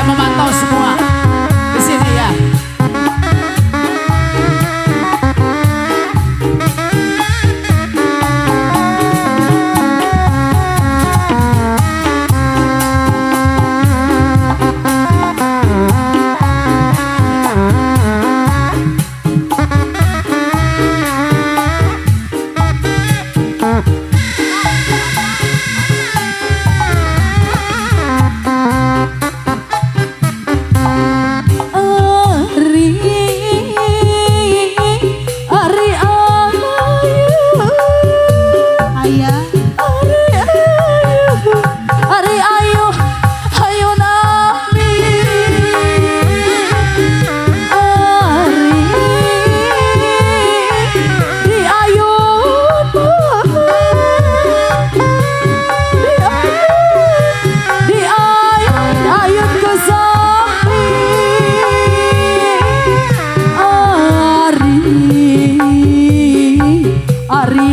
memantau semua di sini ya.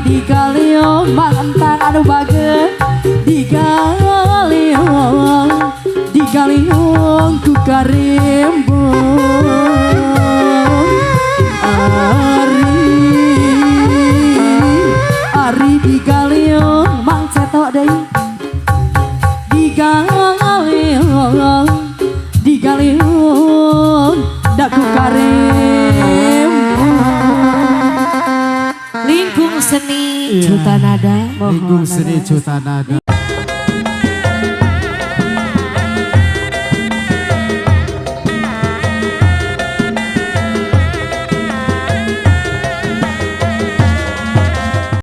Di galiong mantang anu bage di galiong ku karembong ari di galiong mang cetok deui di galiong da ku karembong Lingkung Seni Juta Nada, Lingkung Seni Juta Nada.